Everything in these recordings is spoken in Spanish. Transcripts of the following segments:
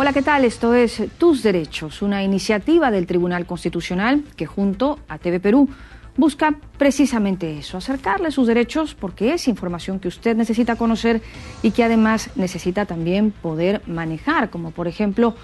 Hola, ¿qué tal? Esto es Tus Derechos, una iniciativa del Tribunal Constitucional que junto a TV Perú busca precisamente eso, acercarle sus derechos porque es información que usted necesita conocer y que además necesita también poder manejar, como por ejemplo,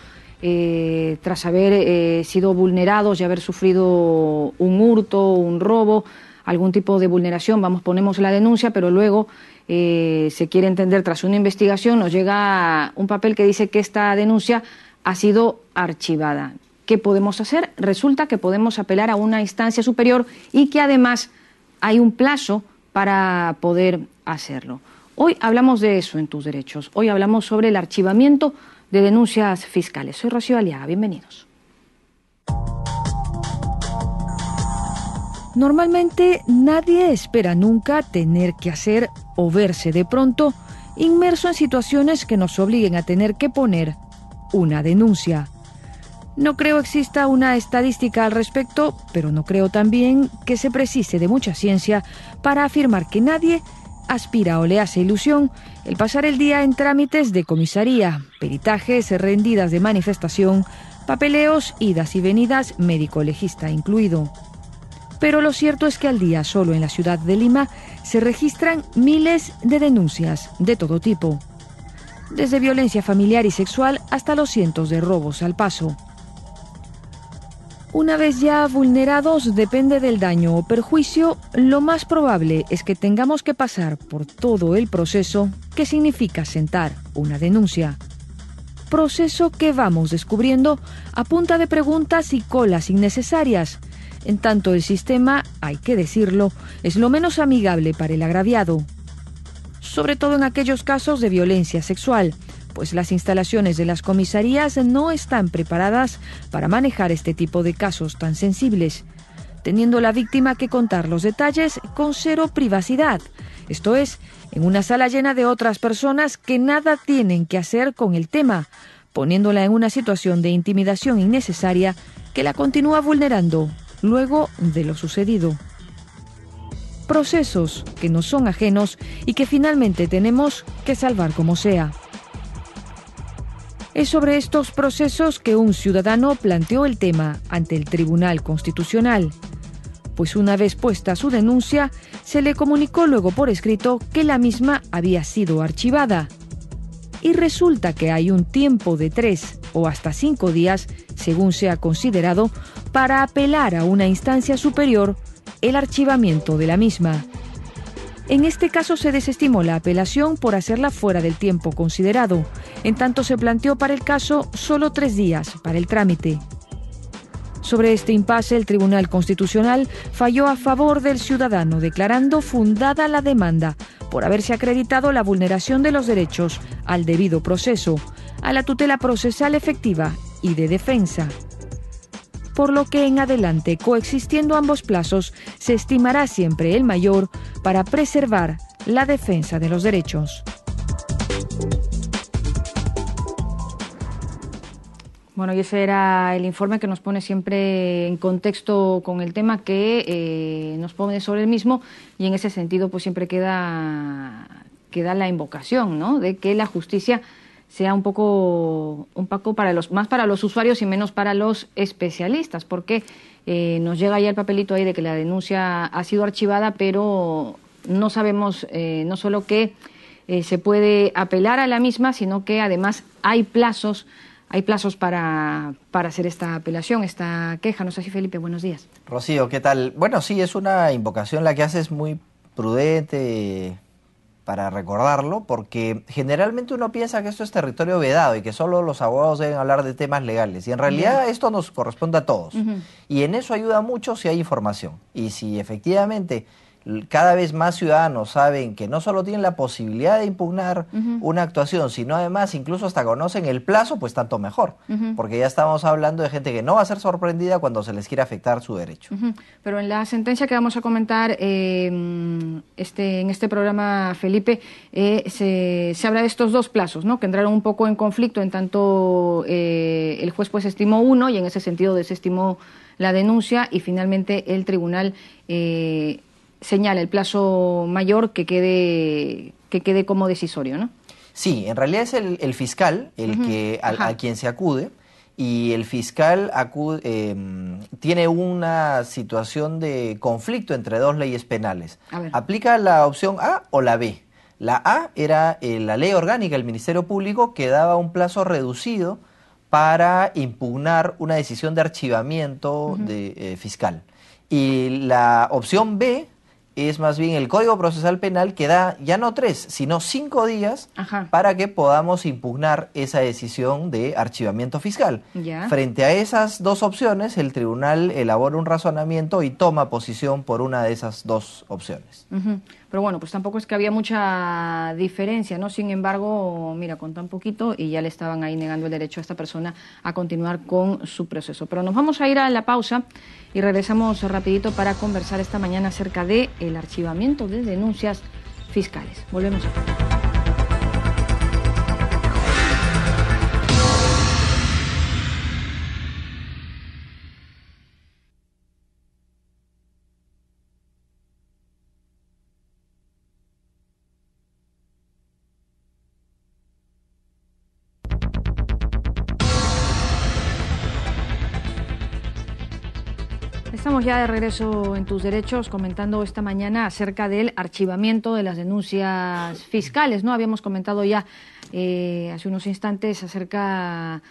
tras haber sido vulnerados y haber sufrido un hurto, un robo, algún tipo de vulneración, ponemos la denuncia, pero luego se quiere entender tras una investigación, nos llega un papel que dice que esta denuncia ha sido archivada. ¿Qué podemos hacer? Resulta que podemos apelar a una instancia superior y que además hay un plazo para poder hacerlo. Hoy hablamos de eso en Tus Derechos. Hoy hablamos sobre el archivamiento de denuncias fiscales. Soy Rocío Aliaga, bienvenidos. Normalmente nadie espera nunca tener que hacer o verse de pronto inmerso en situaciones que nos obliguen a tener que poner una denuncia. No creo exista una estadística al respecto, pero no creo también que se precise de mucha ciencia para afirmar que nadie aspira o le hace ilusión el pasar el día en trámites de comisaría, peritajes, rendidas de manifestación, papeleos, idas y venidas, médico-legista incluido. Pero lo cierto es que al día, solo en la ciudad de Lima, se registran miles de denuncias de todo tipo, desde violencia familiar y sexual hasta los cientos de robos al paso. Una vez ya vulnerados, depende del daño o perjuicio, lo más probable es que tengamos que pasar por todo el proceso que significa sentar una denuncia. Proceso que vamos descubriendo a punta de preguntas y colas innecesarias. En tanto el sistema, hay que decirlo, es lo menos amigable para el agraviado. Sobre todo en aquellos casos de violencia sexual, pues las instalaciones de las comisarías no están preparadas para manejar este tipo de casos tan sensibles, teniendo la víctima que contar los detalles con cero privacidad, esto es, en una sala llena de otras personas que nada tienen que hacer con el tema, poniéndola en una situación de intimidación innecesaria que la continúa vulnerando luego de lo sucedido. Procesos que nos son ajenos y que finalmente tenemos que salvar como sea. Es sobre estos procesos que un ciudadano planteó el tema ante el Tribunal Constitucional, pues una vez puesta su denuncia, se le comunicó luego por escrito que la misma había sido archivada. Y resulta que hay un tiempo de 3 o hasta 5 días, según sea considerado, para apelar a una instancia superior el archivamiento de la misma. En este caso se desestimó la apelación por hacerla fuera del tiempo considerado. En tanto se planteó para el caso solo 3 días para el trámite. Sobre este impasse, el Tribunal Constitucional falló a favor del ciudadano, declarando fundada la demanda por haberse acreditado la vulneración de los derechos al debido proceso, a la tutela procesal efectiva y de defensa. Por lo que en adelante, coexistiendo ambos plazos, se estimará siempre el mayor para preservar la defensa de los derechos. Bueno, y ese era el informe que nos pone siempre en contexto con el tema, que nos pone sobre el mismo, y en ese sentido pues siempre queda la invocación, ¿no?, de que la justicia sea un poco más para los usuarios y menos para los especialistas, porque nos llega ya el papelito ahí de que la denuncia ha sido archivada, pero no sabemos no solo que se puede apelar a la misma, sino que además hay plazos para hacer esta apelación, esta queja. ¿No es así, Felipe? Buenos días. Rocío, ¿qué tal? Bueno, sí, es una invocación la que haces muy prudente para recordarlo, porque generalmente uno piensa que esto es territorio vedado y que solo los abogados deben hablar de temas legales, y en realidad esto nos corresponde a todos. Y en eso ayuda mucho si hay información. Y si efectivamente cada vez más ciudadanos saben que no solo tienen la posibilidad de impugnar una actuación, sino además incluso hasta conocen el plazo, pues tanto mejor, porque ya estamos hablando de gente que no va a ser sorprendida cuando se les quiera afectar su derecho. Pero en la sentencia que vamos a comentar en este programa, Felipe, se habla de estos dos plazos, ¿no?, que entraron un poco en conflicto, en tanto el juez pues estimó uno y en ese sentido desestimó la denuncia, y finalmente el tribunal señala el plazo mayor que quede como decisorio, ¿no? Sí, en realidad es el fiscal a quien se acude, y el fiscal tiene una situación de conflicto entre dos leyes penales. ¿Aplica la opción A o la B? La A era la ley orgánica del Ministerio Público, que daba un plazo reducido para impugnar una decisión de archivamiento fiscal. Y la opción B es más bien el Código Procesal Penal, que da ya no 3, sino 5 días para que podamos impugnar esa decisión de archivamiento fiscal. Frente a esas dos opciones, el tribunal elabora un razonamiento y toma posición por una de esas dos opciones. Pero bueno, pues tampoco es que había mucha diferencia, ¿no? Sin embargo, mira, con tan poquito y ya le estaban ahí negando el derecho a esta persona a continuar con su proceso. Pero nos vamos a ir a la pausa y regresamos rapidito para conversar esta mañana acerca de el archivamiento de denuncias fiscales. Volvemos a ver. Estamos ya de regreso en Tus Derechos, comentando esta mañana acerca del archivamiento de las denuncias fiscales, ¿no? Habíamos comentado ya hace unos instantes acerca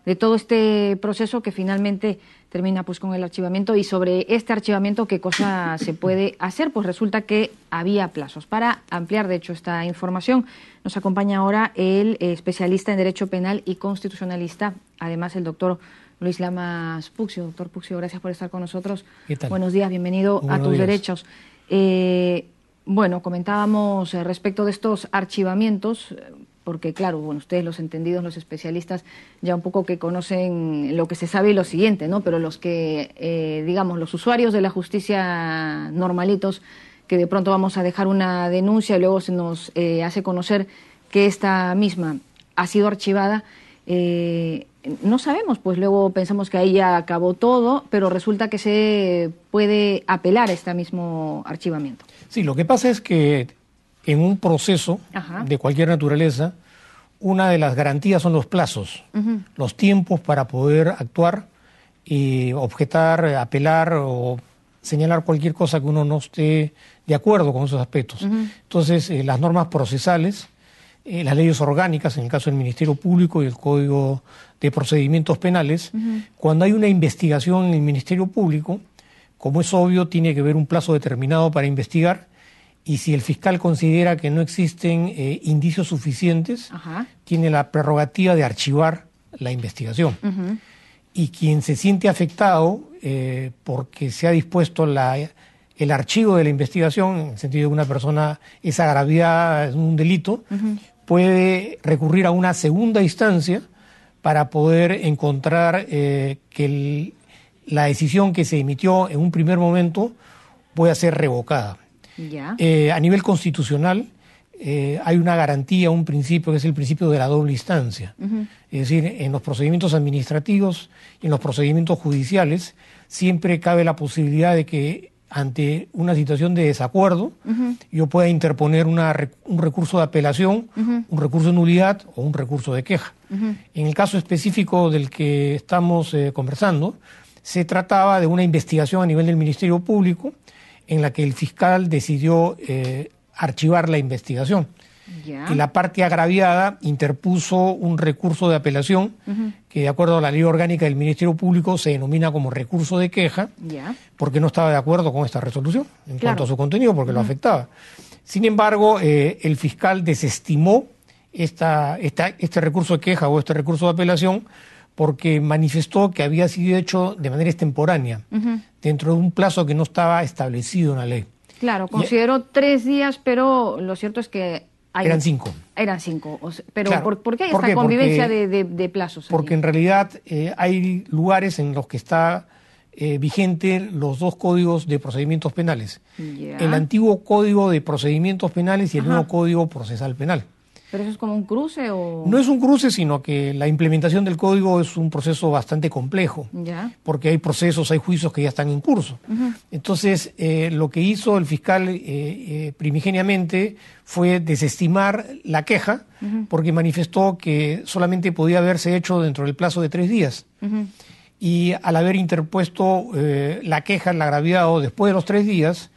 de todo este proceso que finalmente termina pues con el archivamiento, y sobre este archivamiento qué cosa se puede hacer. Pues resulta que había plazos. Para ampliar, de hecho, esta información, nos acompaña ahora el especialista en Derecho Penal y constitucionalista, además el doctor Luis Lamas Puccio. Doctor Puccio, gracias por estar con nosotros. ¿Qué tal? Buenos días, bienvenido a Tus Derechos. Bueno, comentábamos respecto de estos archivamientos, porque claro, bueno, ustedes los entendidos, los especialistas, ya un poco que conocen lo que se sabe y lo siguiente, ¿no? Pero los que, digamos, los usuarios de la justicia normalitos, que de pronto vamos a dejar una denuncia y luego se nos hace conocer que esta misma ha sido archivada, no sabemos, pues luego pensamos que ahí ya acabó todo, pero resulta que se puede apelar a este mismo archivamiento. Sí, lo que pasa es que en un proceso de cualquier naturaleza, una de las garantías son los plazos, los tiempos para poder actuar y objetar, apelar o señalar cualquier cosa que uno no esté de acuerdo con esos aspectos. Entonces, las normas procesales, las leyes orgánicas, en el caso del Ministerio Público y el Código de Procedimientos Penales, cuando hay una investigación en el Ministerio Público, como es obvio, tiene que haber un plazo determinado para investigar, y si el fiscal considera que no existen indicios suficientes, tiene la prerrogativa de archivar la investigación. Y quien se siente afectado porque se ha dispuesto el archivo de la investigación, en el sentido de que una persona es agraviada, es un delito, puede recurrir a una segunda instancia para poder encontrar que la decisión que se emitió en un primer momento pueda ser revocada. A nivel constitucional hay una garantía, un principio que es el principio de la doble instancia. Es decir, en los procedimientos administrativos y en los procedimientos judiciales siempre cabe la posibilidad de que ante una situación de desacuerdo, yo pueda interponer un recurso de apelación, un recurso de nulidad o un recurso de queja. En el caso específico del que estamos conversando, se trataba de una investigación a nivel del Ministerio Público en la que el fiscal decidió archivar la investigación. Y la parte agraviada interpuso un recurso de apelación que, de acuerdo a la ley orgánica del Ministerio Público, se denomina como recurso de queja, porque no estaba de acuerdo con esta resolución en cuanto a su contenido, porque lo afectaba. Sin embargo, el fiscal desestimó este recurso de queja o este recurso de apelación porque manifestó que había sido hecho de manera extemporánea, dentro de un plazo que no estaba establecido en la ley. Claro, consideró 3 días, pero lo cierto es que eran 5. Eran 5. Pero claro. ¿por qué hay esta convivencia de plazos? Porque en realidad hay lugares en los que está vigente los dos códigos de procedimientos penales. El antiguo Código de Procedimientos Penales y el nuevo Código Procesal Penal. ¿Pero eso es como un cruce o...? No es un cruce, sino que la implementación del código es un proceso bastante complejo, porque hay procesos, hay juicios que ya están en curso. Entonces, lo que hizo el fiscal primigeniamente fue desestimar la queja, porque manifestó que solamente podía haberse hecho dentro del plazo de 3 días. Y al haber interpuesto la queja, el agraviado, después de los 3 días,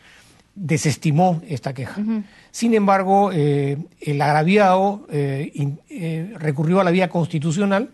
desestimó esta queja. Sin embargo, el agraviado recurrió a la vía constitucional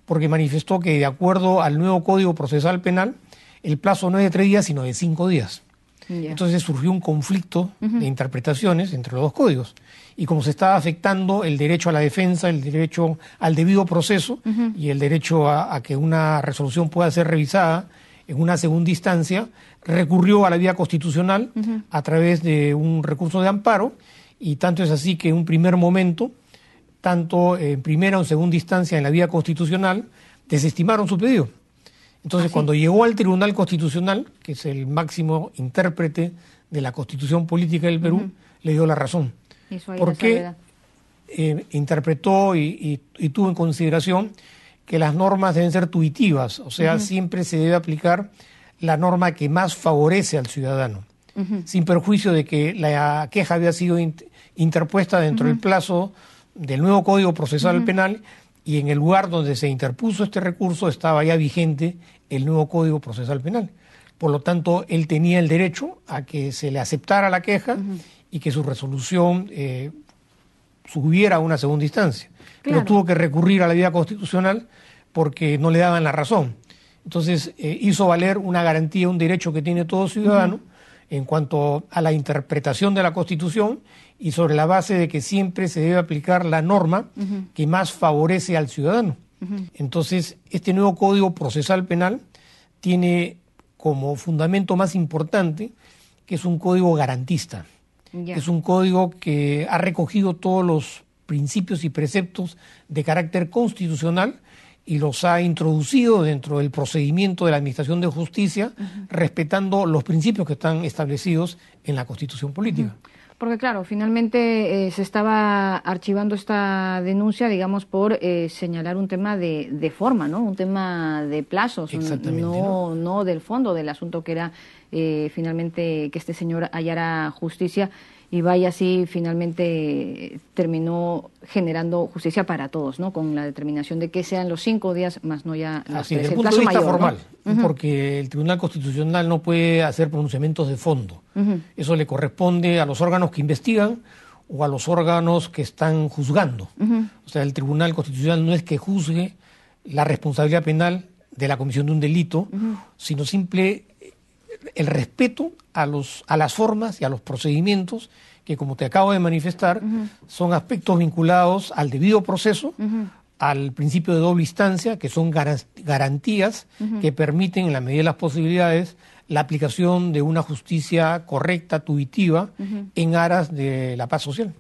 porque manifestó que, de acuerdo al nuevo Código Procesal Penal, el plazo no es de 3 días, sino de 5 días. Entonces surgió un conflicto de interpretaciones entre los dos códigos. Y como se estaba afectando el derecho a la defensa, el derecho al debido proceso y el derecho a que una resolución pueda ser revisada en una segunda instancia, recurrió a la vía constitucional a través de un recurso de amparo, y tanto es así que en un primer momento, tanto en primera o en segunda instancia en la vía constitucional, desestimaron su pedido. Entonces, cuando llegó al Tribunal Constitucional, que es el máximo intérprete de la Constitución Política del Perú, le dio la razón. Porque interpretó y tuvo en consideración que las normas deben ser tuitivas, o sea, siempre se debe aplicar la norma que más favorece al ciudadano, sin perjuicio de que la queja había sido interpuesta dentro del plazo del nuevo Código Procesal Penal, y en el lugar donde se interpuso este recurso estaba ya vigente el nuevo Código Procesal Penal. Por lo tanto, él tenía el derecho a que se le aceptara la queja y que su resolución subiera a una segunda instancia. Pero tuvo que recurrir a la vía constitucional porque no le daban la razón. Entonces, hizo valer una garantía, un derecho que tiene todo ciudadano en cuanto a la interpretación de la Constitución, y sobre la base de que siempre se debe aplicar la norma que más favorece al ciudadano. Entonces, este nuevo Código Procesal Penal tiene como fundamento más importante que es un código garantista. Es un código que ha recogido todos los principios y preceptos de carácter constitucional y los ha introducido dentro del procedimiento de la Administración de Justicia, respetando los principios que están establecidos en la Constitución Política. Porque claro, finalmente se estaba archivando esta denuncia, digamos, por señalar un tema de forma, ¿no? Un tema de plazos, no del fondo del asunto, que era finalmente que este señor hallara justicia y vaya así, finalmente terminó generando justicia para todos, ¿no? Con la determinación de que sean los 5 días más no ya los 3. Desde el punto de vista formal, ¿no? Porque el Tribunal Constitucional no puede hacer pronunciamientos de fondo. Eso le corresponde a los órganos que investigan o a los órganos que están juzgando. O sea, el Tribunal Constitucional no es que juzgue la responsabilidad penal de la comisión de un delito, sino simple el respeto a las formas y a los procedimientos que, como te acabo de manifestar, son aspectos vinculados al debido proceso, al principio de doble instancia, que son garantías que permiten, en la medida de las posibilidades, la aplicación de una justicia correcta, tuitiva, en aras de la paz social.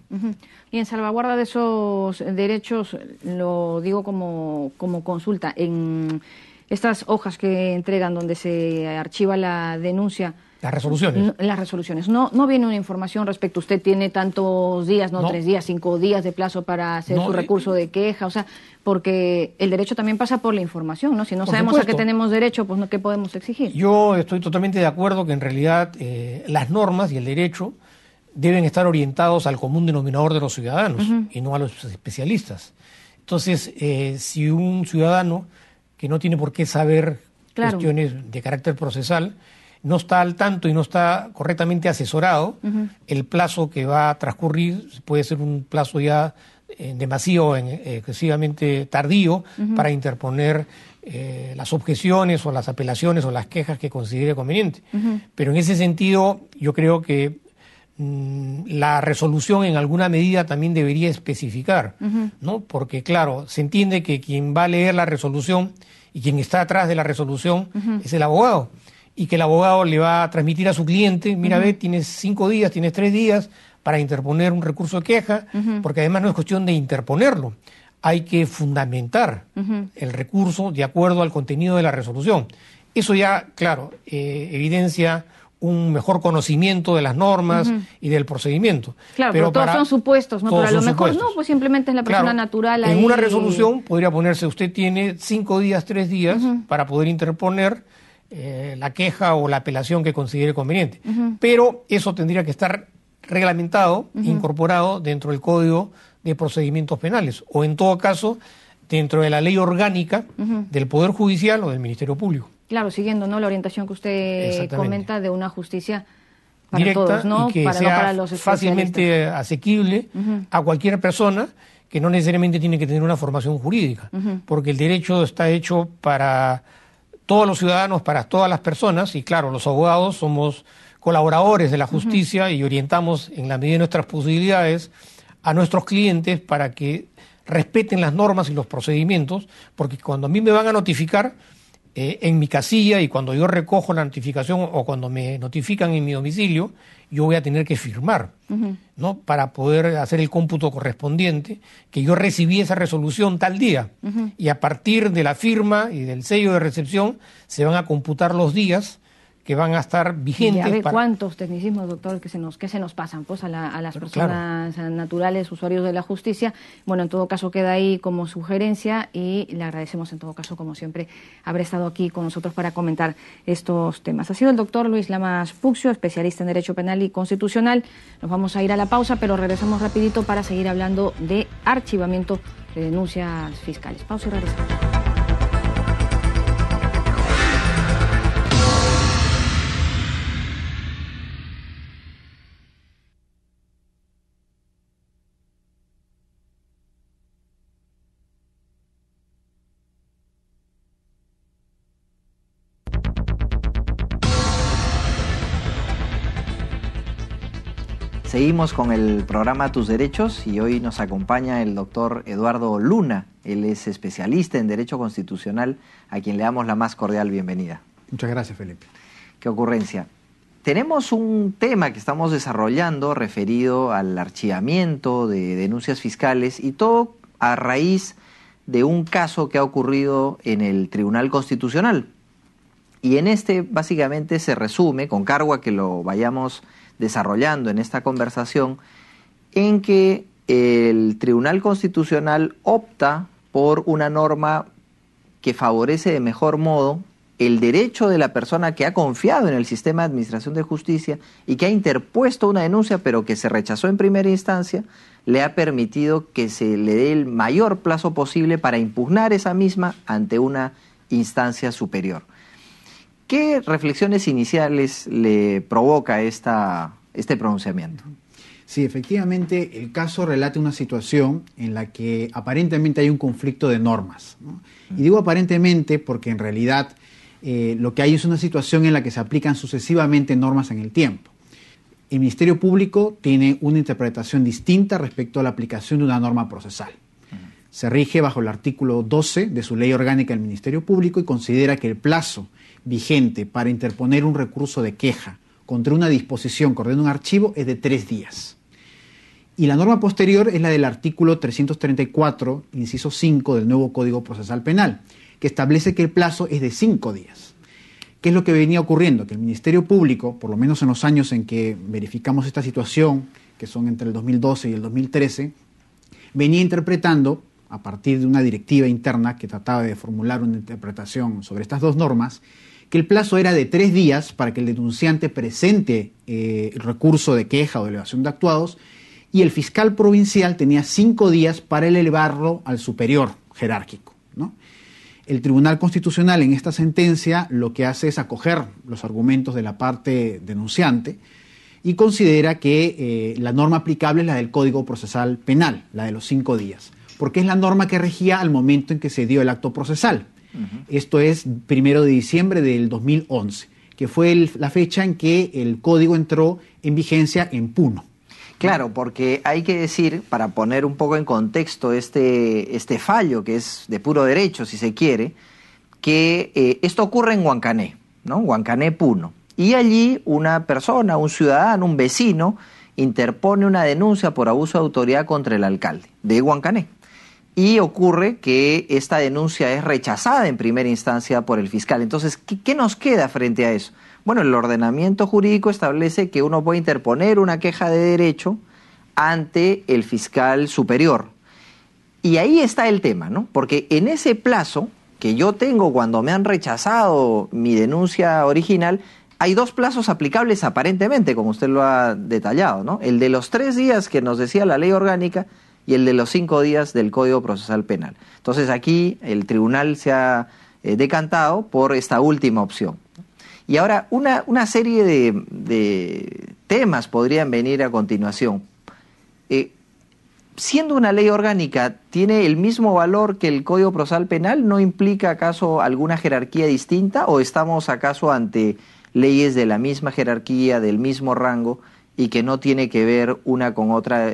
Y en salvaguarda de esos derechos, lo digo como consulta, en estas hojas que entregan donde se archiva la denuncia... Las resoluciones. Las resoluciones. No viene una información respecto, usted tiene tantos días, no 3 días, 5 días de plazo para hacer su recurso de queja, o sea, porque el derecho también pasa por la información, ¿no? Si no sabemos a qué tenemos derecho, pues ¿qué podemos exigir? Yo estoy totalmente de acuerdo que en realidad las normas y el derecho deben estar orientados al común denominador de los ciudadanos y no a los especialistas. Entonces, si un ciudadano que no tiene por qué saber cuestiones de carácter procesal, no está al tanto y no está correctamente asesorado, el plazo que va a transcurrir puede ser un plazo ya demasiado, excesivamente tardío para interponer las objeciones o las apelaciones o las quejas que considere conveniente. Pero en ese sentido, yo creo que la resolución en alguna medida también debería especificar, ¿no? Porque claro, se entiende que quien va a leer la resolución y quien está atrás de la resolución es el abogado, y que el abogado le va a transmitir a su cliente, mira, ve, tienes 5 días, tienes 3 días para interponer un recurso de queja, porque además no es cuestión de interponerlo, hay que fundamentar el recurso de acuerdo al contenido de la resolución. Eso ya, claro, evidencia un mejor conocimiento de las normas y del procedimiento. Claro, pero todos son supuestos, ¿no? Pero a lo mejor no, pues simplemente es la persona natural ahí. En una resolución podría ponerse, usted tiene 5 días, 3 días para poder interponer la queja o la apelación que considere conveniente. Pero eso tendría que estar reglamentado, incorporado dentro del Código de Procedimientos Penales, o en todo caso, dentro de la ley orgánica del Poder Judicial o del Ministerio Público. Claro, siguiendo, ¿no?, la orientación que usted comenta de una justicia para directa, todos, ¿no? Y que para, sea no para los fácilmente asequible a cualquier persona, que no necesariamente tiene que tener una formación jurídica, porque el derecho está hecho para todos los ciudadanos, para todas las personas, y claro, los abogados somos colaboradores de la justicia y orientamos en la medida de nuestras posibilidades a nuestros clientes para que respeten las normas y los procedimientos, porque cuando a mí me van a notificar en mi casilla y cuando yo recojo la notificación o cuando me notifican en mi domicilio, yo voy a tener que firmar, ¿no?, para poder hacer el cómputo correspondiente, que yo recibí esa resolución tal día, y a partir de la firma y del sello de recepción se van a computar los días que van a estar vigentes. Y a ver cuántos tecnicismos, doctor, que se nos pasan pues a las personas naturales, usuarios de la justicia. Bueno, en todo caso queda ahí como sugerencia y le agradecemos en todo caso, como siempre, haber estado aquí con nosotros para comentar estos temas. Ha sido el doctor Luis Lamas Fuccio, especialista en Derecho Penal y Constitucional. Nos vamos a ir a la pausa, pero regresamos rapidito para seguir hablando de archivamiento de denuncias fiscales. Pausa y regresamos. Seguimos con el programa Tus Derechos y hoy nos acompaña el doctor Eduardo Luna. Él es especialista en Derecho Constitucional, a quien le damos la más cordial bienvenida. Muchas gracias, Felipe. Qué ocurrencia. Tenemos un tema que estamos desarrollando referido al archivamiento de denuncias fiscales y todo a raíz de un caso que ha ocurrido en el Tribunal Constitucional. Y en este básicamente se resume, con cargo a que lo vayamos desarrollando en esta conversación, en que el Tribunal Constitucional opta por una norma que favorece de mejor modo el derecho de la persona que ha confiado en el sistema de administración de justicia y que ha interpuesto una denuncia pero que se rechazó en primera instancia, le ha permitido que se le dé el mayor plazo posible para impugnar esa misma ante una instancia superior. ¿Qué reflexiones iniciales le provoca este pronunciamiento? Sí, efectivamente, el caso relata una situación en la que aparentemente hay un conflicto de normas, ¿no? Y digo aparentemente porque en realidad lo que hay es una situación en la que se aplican sucesivamente normas en el tiempo. El Ministerio Público tiene una interpretación distinta respecto a la aplicación de una norma procesal. Se rige bajo el artículo 12 de su ley orgánica del Ministerio Público y considera que el plazo vigente para interponer un recurso de queja contra una disposición que ordena un archivo es de 3 días. Y la norma posterior es la del artículo 334, inciso 5 del nuevo Código Procesal Penal, que establece que el plazo es de 5 días. ¿Qué es lo que venía ocurriendo? Que el Ministerio Público, por lo menos en los años en que verificamos esta situación, que son entre el 2012 y el 2013, venía interpretando, a partir de una directiva interna que trataba de formular una interpretación sobre estas dos normas, que el plazo era de 3 días para que el denunciante presente el recurso de queja o de elevación de actuados, y el fiscal provincial tenía 5 días para elevarlo al superior jerárquico, ¿no? El Tribunal Constitucional en esta sentencia lo que hace es acoger los argumentos de la parte denunciante y considera que la norma aplicable es la del Código Procesal Penal, la de los 5 días, porque es la norma que regía al momento en que se dio el acto procesal. Esto es 1 de diciembre del 2011, que fue la fecha en que el código entró en vigencia en Puno. Claro, porque hay que decir, para poner un poco en contexto este fallo, que es de puro derecho, si se quiere, que esto ocurre en Huancané, ¿no? Huancané, Puno. Y allí una persona, un ciudadano, un vecino, interpone una denuncia por abuso de autoridad contra el alcalde de Huancané. y ocurre que esta denuncia es rechazada en primera instancia por el fiscal. Entonces, ¿qué nos queda frente a eso? Bueno, el ordenamiento jurídico establece que uno puede interponer una queja de derecho ante el fiscal superior. Y ahí está el tema, ¿no? Porque en ese plazo que yo tengo cuando me han rechazado mi denuncia original, hay 2 plazos aplicables aparentemente, como usted lo ha detallado, ¿no? El de los 3 días que nos decía la ley orgánica y el de los 5 días del Código Procesal Penal. Entonces aquí el tribunal se ha decantado por esta última opción. Y ahora una serie de temas podrían venir a continuación. Siendo una ley orgánica, ¿tiene el mismo valor que el Código Procesal Penal? ¿No implica acaso alguna jerarquía distinta o estamos acaso ante leyes de la misma jerarquía, del mismo rango y que no tiene que ver una con otra,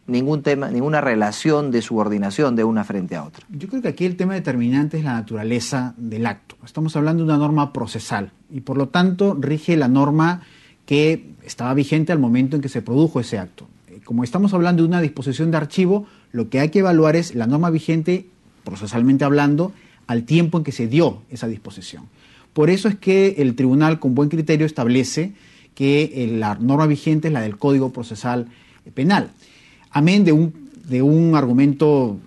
ningún tema, ninguna relación de subordinación de una frente a otra? Yo creo que aquí el tema determinante es la naturaleza del acto. Estamos hablando de una norma procesal y por lo tanto rige la norma que estaba vigente al momento en que se produjo ese acto. Como estamos hablando de una disposición de archivo, lo que hay que evaluar es la norma vigente, procesalmente hablando, al tiempo en que se dio esa disposición. Por eso es que el tribunal, con buen criterio, establece que la norma vigente es la del Código Procesal Penal. Amén de un argumento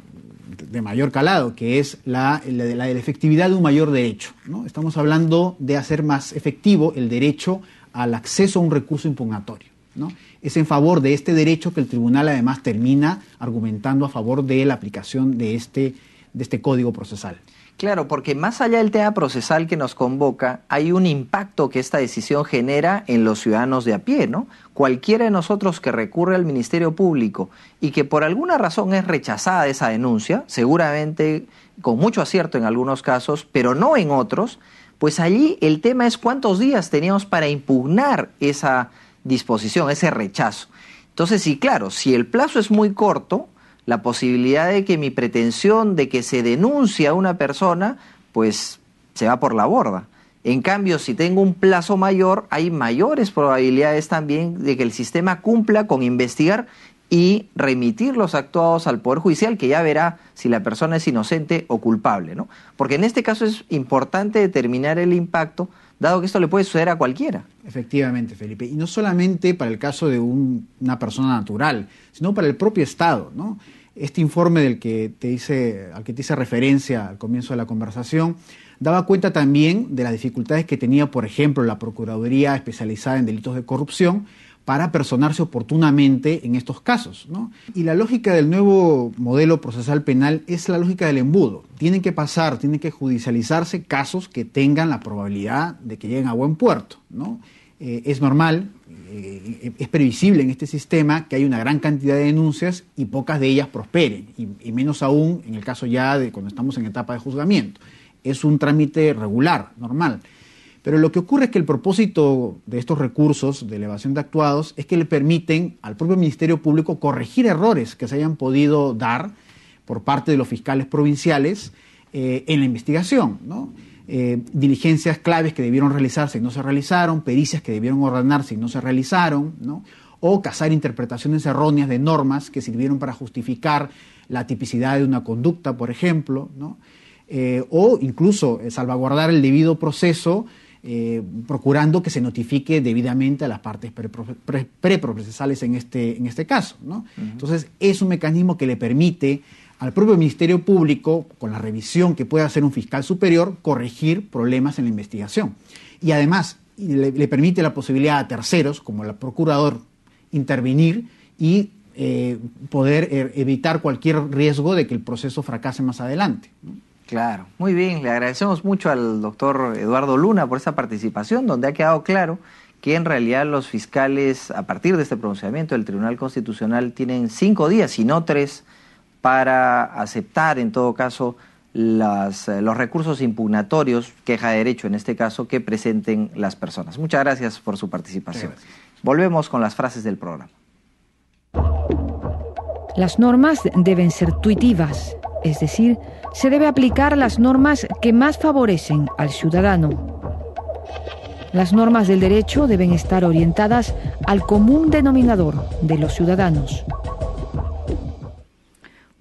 de mayor calado, que es la de la efectividad de un mayor derecho, ¿no? Estamos hablando de hacer más efectivo el derecho al acceso a un recurso impugnatorio, ¿no? Es en favor de este derecho que el tribunal además termina argumentando a favor de la aplicación de este código procesal. Claro, porque más allá del tema procesal que nos convoca, hay un impacto que esta decisión genera en los ciudadanos de a pie, ¿no? Cualquiera de nosotros que recurre al Ministerio Público y que por alguna razón es rechazada esa denuncia, seguramente con mucho acierto en algunos casos, pero no en otros, pues allí el tema es cuántos días teníamos para impugnar esa disposición, ese rechazo. Entonces, sí, claro, si el plazo es muy corto, la posibilidad de que mi pretensión de que se denuncie a una persona, pues se va por la borda. En cambio, si tengo un plazo mayor, hay mayores probabilidades también de que el sistema cumpla con investigar y remitir los actuados al Poder Judicial, que ya verá si la persona es inocente o culpable, ¿no? Porque en este caso es importante determinar el impacto, dado que esto le puede suceder a cualquiera. Efectivamente, Felipe. Y no solamente para el caso de una persona natural, sino para el propio Estado, ¿no? Este informe al que te hice referencia al comienzo de la conversación daba cuenta también de las dificultades que tenía, por ejemplo, la Procuraduría especializada en delitos de corrupción para personarse oportunamente en estos casos, ¿no? Y la lógica del nuevo modelo procesal penal es la lógica del embudo. Tienen que judicializarse casos que tengan la probabilidad de que lleguen a buen puerto, ¿no? Es normal, es previsible en este sistema que hay una gran cantidad de denuncias y pocas de ellas prosperen, y menos aún en el caso ya de cuando estamos en etapa de juzgamiento. Es un trámite regular, normal. Pero lo que ocurre es que el propósito de estos recursos de elevación de actuados es que le permiten al propio Ministerio Público corregir errores que se hayan podido dar por parte de los fiscales provinciales en la investigación, ¿no? Diligencias claves que debieron realizarse y no se realizaron, pericias que debieron ordenarse y no se realizaron, ¿no? O cazar interpretaciones erróneas de normas que sirvieron para justificar la tipicidad de una conducta, por ejemplo, ¿no? O incluso salvaguardar el debido proceso, procurando que se notifique debidamente a las partes preprocesales en este caso, ¿no? Entonces, es un mecanismo que le permite al propio Ministerio Público, con la revisión que puede hacer un fiscal superior, corregir problemas en la investigación. Y además, le permite la posibilidad a terceros, como el procurador, intervenir y poder evitar cualquier riesgo de que el proceso fracase más adelante, ¿no? Claro, muy bien. Le agradecemos mucho al doctor Eduardo Luna por esa participación, donde ha quedado claro que en realidad los fiscales, a partir de este pronunciamiento del Tribunal Constitucional, tienen 5 días y no 3 para aceptar, en todo caso, los recursos impugnatorios, queja de derecho en este caso, que presenten las personas. Muchas gracias por su participación. Volvemos con las frases del programa. Las normas deben ser tuitivas, es decir, se debe aplicar las normas que más favorecen al ciudadano. Las normas del derecho deben estar orientadas al común denominador de los ciudadanos.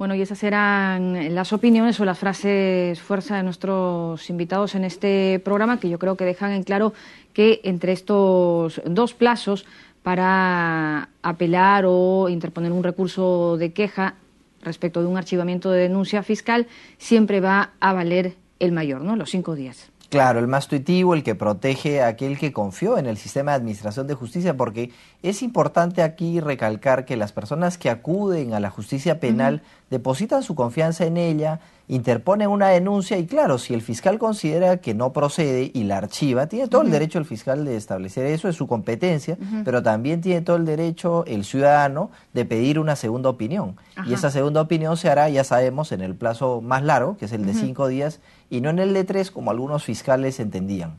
Bueno, y esas eran las opiniones o las frases fuerza de nuestros invitados en este programa, que yo creo que dejan en claro que entre estos dos plazos para apelar o interponer un recurso de queja respecto de un archivamiento de denuncia fiscal, siempre va a valer el mayor, ¿no? Los 5 días. Claro, el más tuitivo, el que protege a aquel que confió en el sistema de administración de justicia, porque es importante aquí recalcar que las personas que acuden a la justicia penal depositan su confianza en ella, interponen una denuncia y claro, si el fiscal considera que no procede y la archiva, tiene todo el derecho el fiscal de establecer eso, es su competencia, pero también tiene todo el derecho el ciudadano de pedir una segunda opinión. Y esa segunda opinión se hará, ya sabemos, en el plazo más largo, que es el de 5 días, y no en el de 3, como algunos fiscales entendían.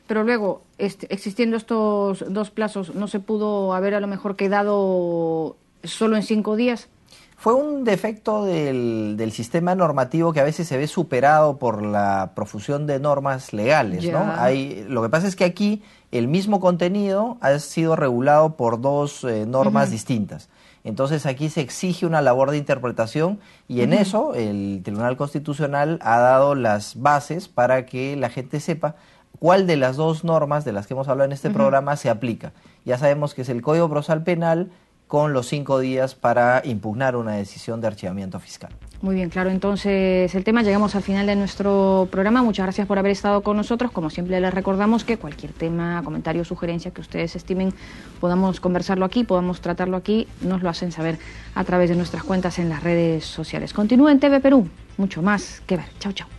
Pero luego, existiendo estos dos plazos, ¿no se pudo haber a lo mejor quedado solo en 5 días? Fue un defecto del sistema normativo que a veces se ve superado por la profusión de normas legales, ¿no? Lo que pasa es que aquí el mismo contenido ha sido regulado por dos normas distintas. Entonces aquí se exige una labor de interpretación y en eso el Tribunal Constitucional ha dado las bases para que la gente sepa cuál de las dos normas de las que hemos hablado en este programa se aplica. Ya sabemos que es el Código Procesal Penal con los 5 días para impugnar una decisión de archivamiento fiscal. Muy bien, claro, entonces el tema, llegamos al final de nuestro programa. Muchas gracias por haber estado con nosotros. Como siempre les recordamos que cualquier tema, comentario, sugerencia que ustedes estimen podamos conversarlo aquí, podamos tratarlo aquí, nos lo hacen saber a través de nuestras cuentas en las redes sociales. Continúa en TV Perú, mucho más que ver. Chau, chau.